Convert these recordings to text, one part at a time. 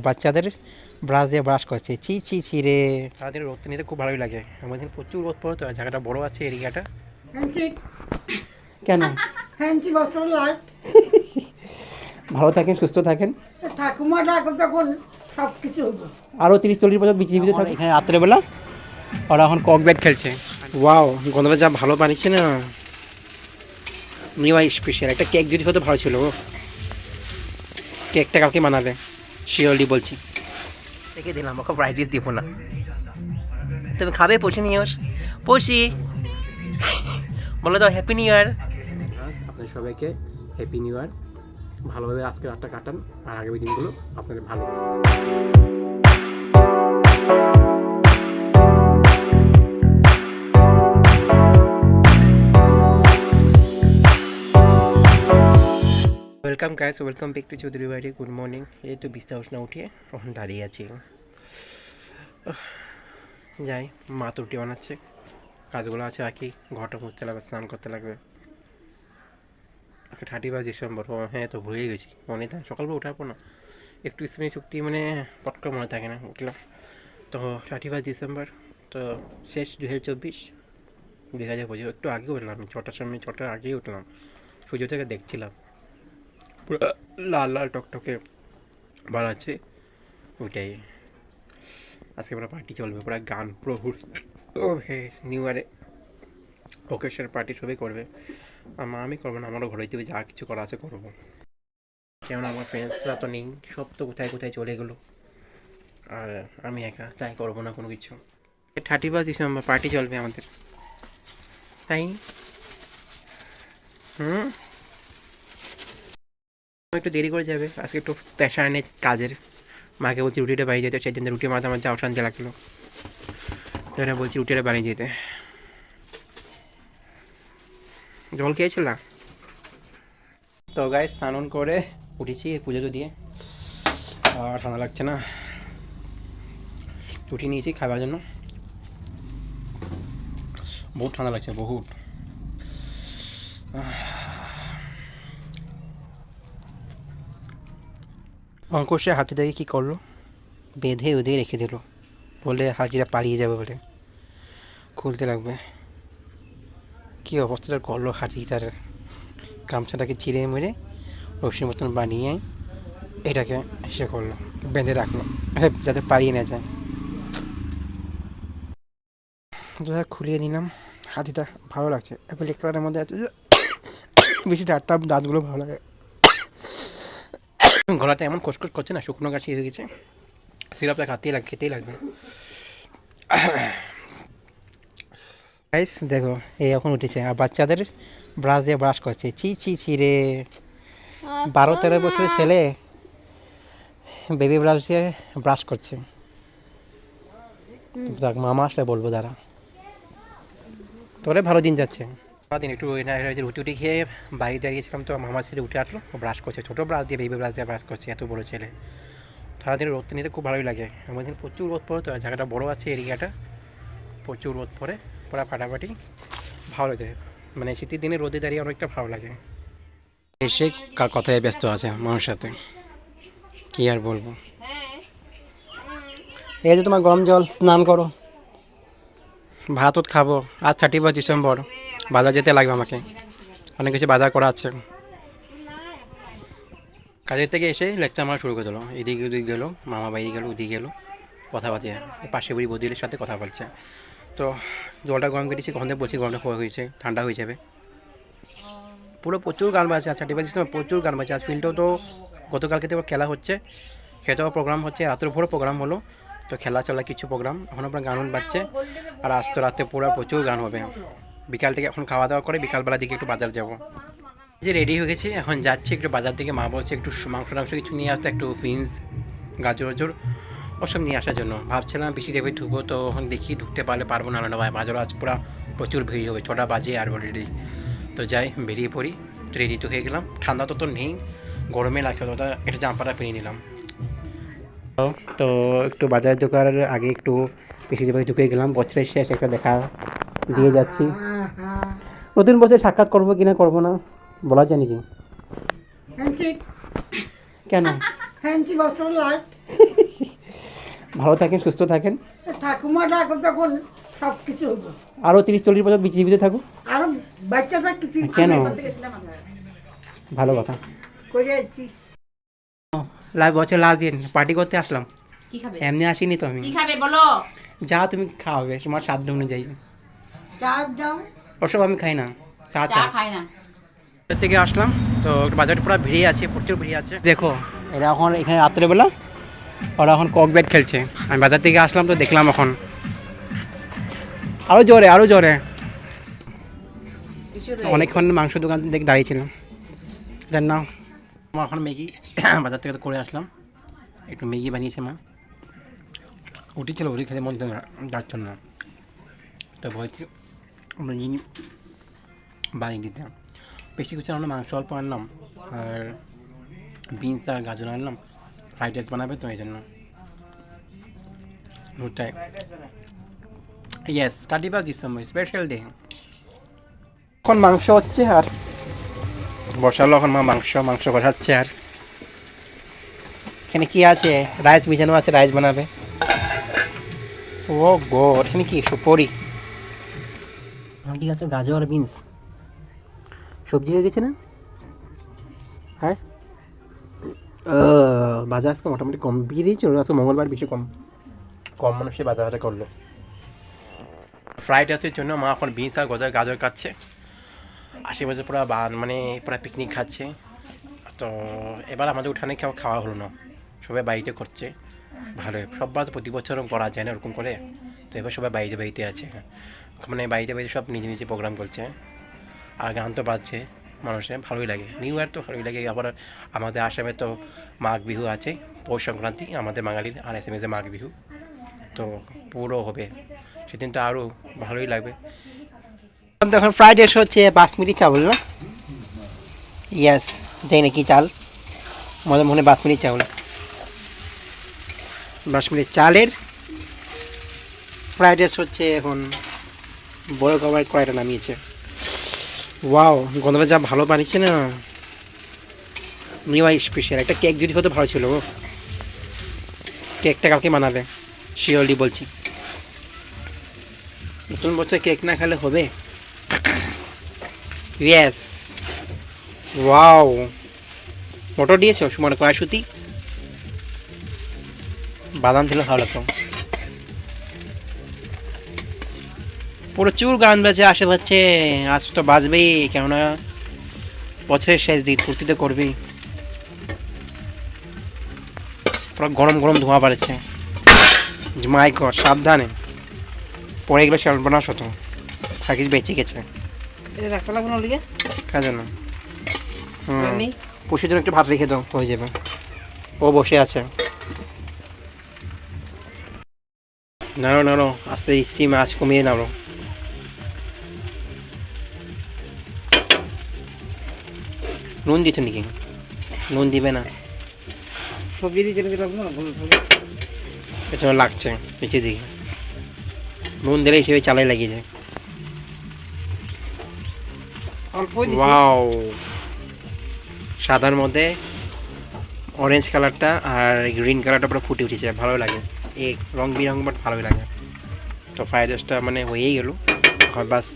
বাচ্চাদের ব্রাশ দিয়ে ব্রাশ করছে, চি চি চি রে। তাদের রোদ নিতে খুব ভালোই লাগে, আমাদের প্রচুর রোদ পড়ে তো, জায়গাটা বড় আছে এরিয়াটা। কেন? ভালো থাকেন, সুস্থ থাকেন, ঠাকুমা ডাকো তখন সব কিছু হলো। আরও 30-40 বছর জীবিত থাকে। এখানে রাত্রেবেলা ওরা এখন কক ব্যাট খেলছে। ওয়াও, গন্ধটা যা ভালো বানিয়েছে না, নিউ স্পেশাল। একটা কেক যদি হতো ভালো ছিল। কেকটা কালকে বানাবে শিওরলি বলছি। দেখে দিলাম, ওকে ফ্রাইড রাইস দিব না। তুমি খাবে পশি নিয়ে পশি বলে দাও হ্যাপি নিউ ইয়ার। আপনাদের সবাইকে হ্যাপি নিউ ইয়ার। ভালোভাবে আজকে রাতটা কাটান, আর আগামী দিনগুলো আপনাদের ভালো। Welcome guys, welcome back to Chowdhury বাড়ি। Good morning. এই তো বিছনা উঠনা উঠিয়ে এখন দাঁড়িয়ে আছি। যাই, মা তো রুটি বানাচ্ছে, কাজগুলো আছে বাকি, ঘরটা মুছতে লাগবে, স্নান করতে লাগবে। 31 ডিসেম্বর। ও হ্যাঁ, তো ভুলেই গেছি, মনে থাকে সকালবেলা উঠার না, একটু স্মৃতি শক্তি মানে পট করে মনে থাকে না। উঠলাম তো 31 ডিসেম্বর, তো শেষ 2024। দেখা যায় বুঝি, একটু আগে উঠলাম, 6টার সময়, 6টার আগেই উঠলাম। সূর্য থেকে দেখছিলাম পুরো লাল লাল টকটকে বাড়াচ্ছে, ওইটাই। আজকে পুরো পার্টি চলবে, পুরো গান, পুরো নিউ ইয়ারে ওকেশন পার্টি সবই করবে। আর মা আমি করবো না, আমারও ঘরে দেবে, যা কিছু করা আছে করবো। কেননা আমার ফ্রেন্ডসরা তো নেই, সব তো কোথায় কোথায় চলে গেলো, আর আমি একা, তাই করবো না কোনো কিছু। 31 ডিসেম্বর পার্টি চলবে আমাদের, তাই। একটু দেরি করে যাবে আজকে, একটু পেশা এনে কাজের। মাকে বলছি রুটিটা বানিয়ে যেতে, সেই জন্য রুটি মাথা আমার যাও শান্তি লাগলো, সেটা বলছি রুটিটা বানিয়ে যেতে। জল খেয়েছিলাম তো গায়ে স্নান করে উঠেছি পুজো তো দিয়ে, আর ঠান্ডা লাগছে না, রুটি নিয়েছি খাবার জন্য। বহুত ঠান্ডা লাগছে, বহুত। অঙ্কুশে হাতে দেখে কী করলো, বেঁধে উধে রেখে দিল, বলে হাতিটা পালিয়ে যাবে বলে। খুলতে লাগবে, কী অবস্থাটা করলো হাতিটার। গামছাটাকে চিড়ে মেরে রশির মতন বানিয়ে এটাকে এসে করলো, বেঁধে রাখলো যাতে পালিয়ে না যায়। যা খুলিয়ে নিলাম, হাতিটা ভালো লাগছে, ব্ল্যাক কালারের মধ্যে আছে, বেশি ডাটটা দাঁতগুলো ভালো লাগে। গলাটা এমন খসখস করছে না, শুকনো গাছি হয়ে গেছে, সিরাপটা খেতেই লাগবে। গাইস দেখো, এই এখন উঠেছে, আর বাচ্চাদের ব্রাশ দিয়ে ব্রাশ করছে, চি চি চি রে। 12-13 বছরের ছেলে বেবি ব্রাশ দিয়ে ব্রাশ করছে। দেখ মামা আসলে বলবো, দাঁড়া, তোরে ভালো দিন যাচ্ছে। দিন একটু রুটি উঠে খেয়ে বাড়ি দাঁড়িয়েছিলাম, তো মামার ছেলে উঠে আসলো, ব্রাশ করছে, ছোটো ব্রাশ দিয়ে, বেবি ব্রাশ দিয়ে ব্রাশ করছে, এত বড়ো ছেলে। সারাদিন রোদ নিতে খুব ভালোই লাগে, আমাদের প্রচুর রোদ পড়ে তো, জায়গাটা বড়ো আছে এরিয়াটা, প্রচুর রোদ পড়ে, পুরো ফাটাফাটি ভালো লাগে। মানে শীতের দিনে রোদে দাঁড়িয়ে অনেকটা ভালো লাগে। এসে কথায় ব্যস্ত আছে মামার সাথে, কী আর বলবো। এই যে তোমার গরম জল, স্নান করো, ভাতও খাবো। আজ 31 ডিসেম্বর, বাজার যেতে লাগবে আমাকে, অনেক কিছু বাজার করা আছে। কাজের থেকে এসে লেকচার মারা শুরু করে দিল, এদিকে ওদিকে গেলো, মামা বাড়ি গেলো, ওদিকে গেলো, কথা বাজে, পাশে বুড়ি বদিলের সাথে কথা বলছে। তো জলটা গরম কেটেছি, কখন থেকে বলছি গরমটা হয়েছে, ঠান্ডা হয়ে যাবে। পুরো প্রচুর গান বাজছে, আজ 31 ডিসেম্বর প্রচুর গান বাজছে। আজ ফিল্ডেও তো গতকালকে তো খেলা হচ্ছে, সেটাও প্রোগ্রাম হচ্ছে, রাতের ভোরও প্রোগ্রাম হলো, তো খেলা চলা কিছু প্রোগ্রাম, এখন আপনার গান বাজছে। আর আজ তো রাতে পুরো প্রচুর গান হবে। বিকাল থেকে এখন খাওয়া দাওয়া করে বিকালবেলা দিকে একটু বাজার যাব। যে রেডি হয়ে গেছি, এখন যাচ্ছি একটু বাজার থেকে। মা বলছে একটু মাংস টাংস কিছু নিয়ে আসতে, একটু বিনস, গাজর গাজর ওসব নিয়ে আসার জন্য। ভাবছিলাম বেশি দেবে ঢুকবো, তো এখন দেখি ঢুকতে পারবো না, ভাই বাজারও আজ পুরো প্রচুর ভিড় হবে, 6টা বাজে আর অলরেডি। তো যাই, বেরিয়ে পড়ি, তো রেডি তো হয়ে গেলাম। ঠান্ডা তো নেই, গরমে লাগছে, তো একটু জাম্পারটা পেরিয়ে নিলাম। তো একটু বাজার ঢোকার আগে একটু বেশি জায়গায় ঢুকে গেলাম, বছরের শেষ একটা দেখা দিয়ে যাচ্ছি। নতুন বছর সাক্ষাৎ করবো কিনা করবো না বলা যায় নাকি। কেন? ভালো থাকেন, সুস্থ থাকেন, ঠাকুমা ডাকো তখন সব কিছু হইব। আরও 30-40 বছর জীবিত থাকুক। আরো বাচ্চা থাকতে কেন? ভালো কথা। করে আসছি। বছর লাস্ট দিন পার্টি করতে আসলাম, কি খাবে? এমনি আসিনি তো আমি। কি খাবে বলো? যা তুমি খাওয়াবে তোমার সাধ্য অনুযায়ী। চার দাম ওসব আমি খাই না, চা চা চা। খায় না। বাজার থেকে আসলাম তো বাজারটা পুরো ভিড়ে আছে, প্রচুর ভিড়ে আছে। দেখো এরা এখন এখানে রাত্রেবেলা ওরা এখন কক ব্যাট খেলছে। আমি বাজার থেকে আসলাম তো দেখলাম এখন আরও জোরে আরও জোরে। অনেকক্ষণ মাংস দোকান দেখে দাঁড়িয়েছিলাম, জান না। আমার এখন ম্যাগি বাজার থেকে তো করে আসলাম, একটু ম্যাগি বানিয়েছে মা। উঠি ছিল, উঠি খেতে মন যাচ্ছিল না, তো বলছি ম্যাগি বানিয়ে দিতে। বেশি কিছু আনলাম, মাংস অল্প আনলাম আর বিনস আর গাজর আনলাম, ফ্রাইড রাইস বানাবে তো এই জন্য। ওটাই ইয়েস, 31 ডিসেম্বর স্পেশাল ডে। এখন মাংস হচ্ছে আর বসালো, এখন মা মাংস বসাচ্ছে। আর এখানে কি আছে, রাইস বিছানো আছে, রাইস বানাবে। ও গো, এখানে কি সুপরি, ঠিক আছে, গাজর আর বিনস সবজি হয়ে গেছে না? হ্যাঁ, বাজার আজকে মোটামুটি কম বিক্রি ছিল, আজকে মঙ্গলবার বেশি কম মানুষই বাজারটা করলো। ফ্রাইড রাইসের জন্য মা এখন বিনস আর গাজর কাটছে। আশেপাশে পুরো মানে পুরো পিকনিক খাচ্ছে। তো এবার আমাদের উঠানে খাওয়া হলো না, সবাই বাড়িতে করছে। ভালো, সববার তো প্রতি বছর করা যায় না ওরকম করে, তো এবার সবাই বাড়িতে আছে, মানে বাড়িতে সব নিজে প্রোগ্রাম করছে। আর গান তো বাজছে, মানুষের ভালোই লাগে। নিউ ইয়ার তো ভালোই লাগে। আবার আমাদের আসামে তো মাঘ বিহু আছে, পৌষ সংক্রান্তি আমাদের বাঙালির, আর এসএমএসে মাঘ বিহু তো পুরো হবে, সেদিন তো আরও ভালোই লাগবে। এখন ফ্রাইড রাইস হচ্ছে বাসমতি চাউল না? ইয়াস, যাই না কি চাল, মনে মনে বাসমতি চাউল, বাসমতি চালের ফ্রাইড রাইস হচ্ছে। এখন বড় কবার কড়াইটা নামিয়েছে। ওয়াও, গন্ধটা যা ভালো বানিয়েছে না, নিউ ইয়ার স্পেশাল। একটা কেক যদি হতো ভালো ছিল, কেকটা কালকে বানাবে শিওরলি বলছি। নতুন বছর কেক না খেলে হবে? ইয়েস, ওয়াও, মটর দিয়েছো, মানে কড়াইশুঁটি, বাদাম দিলে ভালো লাগতো। প্রচুর গান বাজে আশেপাশে, আজ তো বাজবেই, কেননা বছরের শেষ দিন, ফুর্তি তো করবেই। পুরো গরম গরম ধোঁয়া বাড়ছে। মাই গড, সাবধানে পড়ে গেলে সর্বনাশ হতো। থাকিস বেঁচে গেছে, রাখতে লাগবো না লিগে কাজ না। পশুর জন্য একটু ভাত রেখে দাও, হয়ে যাবে। ও বসে আছে, নাড়ো আস্তে, স্টিম আঁচ কমিয়ে নাড়ো। নুন দিচ্ছ নাকি? নুন দিবে না, সবজি দিয়ে লাগবো না, পেছনে লাগছে নিচে দিকে। নুন দিলে হিসেবে চালাই লাগিয়ে যায়। অল্প ওয়াও, সাদার মধ্যে অরেঞ্জ কালারটা আর গ্রিন কালারটা পুরো ফুটে উঠেছে, ভালো লাগে। এই রং বিরং বাট ভালোই লাগে। তো ফ্রাইড রাইসটা মানে হয়েই গেল, এখন বাস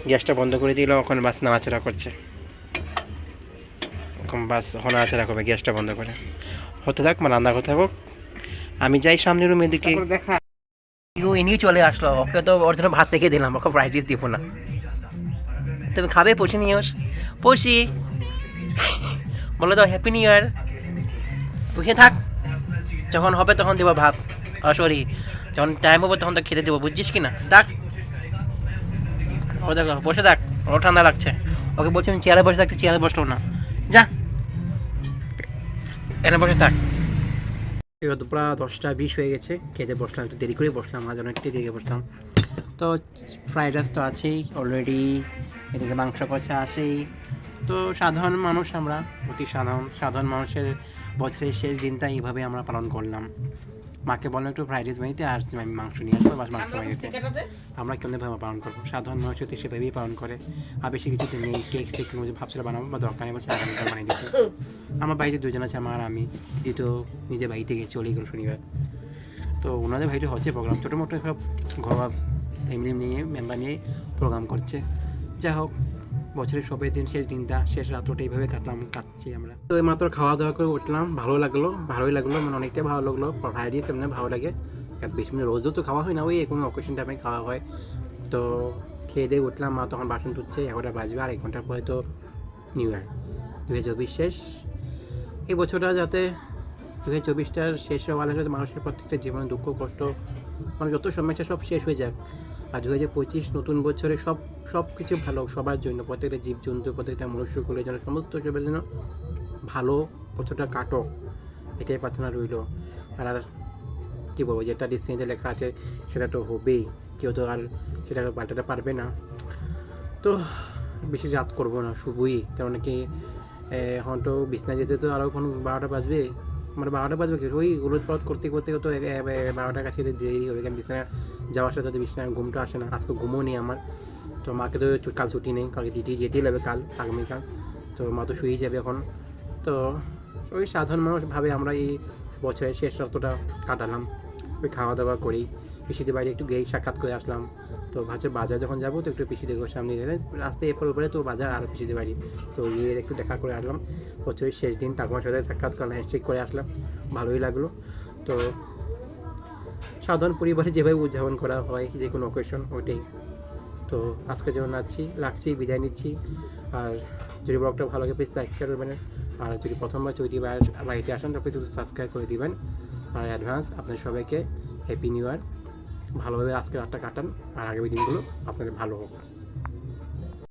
গ্যাসটা বন্ধ করে দিল, এখন বাস নাড়াচাড়া করছে। এখন বাস এখন নাড়াচাড়া করবে গ্যাসটা বন্ধ করে, হতে থাক, মানে রান্না করতে থাকুক। আমি যাই সামনের রুমের দিকে। দেখা ইনি চলে আসলো, ওকে তো ওর জন্য ভাত রেখে দিলাম, ওকে ফ্রাইড রাইস দিব না। তুমি খাবে পশি নিয়ে পশি বলে তো হ্যাপি নিউ ইয়ার। বসে থাক, যখন হবে তখন দেবো ভাত, সরি যখন টাইম হবে তখন তো খেতে দেবো, বুঝছিস কি না? থাক, ও দেখো বসে থাক, ও ঠান্ডা লাগছে। ওকে বলছি আমি চেয়ারে বসে থাকতে, চেয়ারে বসলো না, যা এনে বসে থাক। এবার তো প্রায় 10টা 20 হয়ে গেছে, খেতে বসলাম, একটু দেরি করে বসলাম, আজ অনেকটা দেরি বসলাম। তো ফ্রাইড রাইস তো আছেই অলরেডি, এদিকে মাংস কষা আছেই, তো সাধারণ মানুষ আমরা, অতি সাধারণ মানুষের বছরের শেষ দিনটা এইভাবে আমরা পালন করলাম। মাকে বললাম একটু ফ্রাইড রাইস বানিয়ে আর আমি মাংস নিয়ে আসবো, বাস মাংস বানিয়ে দিতে। আমরা কেমনভাবে পালন করবো, সাধারণ মানুষ তো সেভাবেই পালন করে। আর বেশি কিছু তো নেই, কেক সেক ভাবছিলাম বানাবো বা দরকার নেই, বলছে আগামীকাল বানিয়ে দিতে। আমার বাড়িতে দুজন আছে, আমার আর আমি। দিদি তো নিজের বাড়ি থেকে চলে গেল শনিবার। তো ওনাদের বাড়িতে হচ্ছে প্রোগ্রাম, ছোটো মোটো সব ঘরোয়া ফ্যামিলি নিয়ে মেম্বার নিয়ে প্রোগ্রাম করছে। যাই হোক, বছরের সবের দিন শেষ দিনটা, শেষ রাত্রটা এইভাবে কাটছি আমরা। তো মাত্র খাওয়া দাওয়া করে উঠলাম, ভালোই লাগলো, মানে অনেকটাই ভালো লাগলো। ফ্রাইড রাইস এমনি ভালো লাগে, এত বেশি মানে রোজও তো খাওয়া হয় না, ওই কোনো অকেশন টাইমে খাওয়া হয়। তো খেয়ে দিয়ে উঠলাম, মা তখন বাসন ধুচ্ছে, 11টা বাজবে, আর 1 ঘন্টার পরে তো নিউ ইয়ার 2024 শেষ। এই বছরটা যাতে 2024টার শেষ হওয়ার সাথে মানুষের প্রত্যেকটা জীবনে দুঃখ কষ্ট মানে যত সমস্যা সব শেষ হয়ে যাক। আর 2025 নতুন বছরে সব কিছু ভালো সবার জন্য, প্রত্যেকটা জীবজন্তু, প্রত্যেকটা মনুষ্যকুলের জন্য, সমস্ত সবের জন্য ভালো বছরটা কাটো, এটাই প্রার্থনা রইল। আর কী বলবো, যেটা ডিসিশনে লেখা আছে সেটা তো হবেই, কেউ তো আর সেটাকে পাল্টাতে পারবে না। তো বেশি রাত করবো না, শুভই, কারণ কি এখন তো বিছনা যেতে তো আরও এখন 12টা বাজবে, মানে 12টা বাজবে কি, ওই উলট পালট করতে তো 12টার কাছে দেরি হবে, কারণ বিছানা যাওয়ার সাথে বিছানায় ঘুমটা আসে না। আজকে ঘুমও নেই আমার, তো মাকে তো কাল ছুটি নেই, কালকে ডিউটি যেতেই লাগবে, আগামীকাল। তো মা তো শুয়েই যাবে এখন। তো ওই সাধারণ মানুষ ভাবে আমরা এই বছরের শেষ রাতটা কাটালাম, ওই খাওয়া দাওয়া করি, পিসিদের বাড়ি একটু গিয়ে সাক্ষাৎ করে আসলাম। তো বাজার যখন যাবো তো একটু পিসিদের সামনে রাস্তায় এরপর উপরে তো বাজার আর পিসিদের বাড়ি, তো গিয়ে একটু দেখা করে আসলাম। বছরের শেষ দিন ঠাকুমার সাথে সাক্ষাৎ করলাম, হ্যান্ডশেক করে আসলাম, ভালোই লাগলো। তো সাধারণ পরিবারে যেভাবে উদযাপন করা হয় যে কোনো অকেশন, ওইটাই। তো আজকের জন্য রাখছি, বিদায় নিচ্ছি। আর যদি ব্লগটা ভালো লাগে প্লিজ লাইক করবেন, আর যদি প্রথমবার চৈতিবার বাড়িতে আসেন তো প্লিজ সাবস্ক্রাইব করে দিবেন। আর অ্যাডভান্স আপনাদের সবাইকে হ্যাপি নিউ ইয়ার, ভালোভাবে আজকে রাতটা কাটান, আর আগামী দিনগুলো আপনাদের ভালো হোক।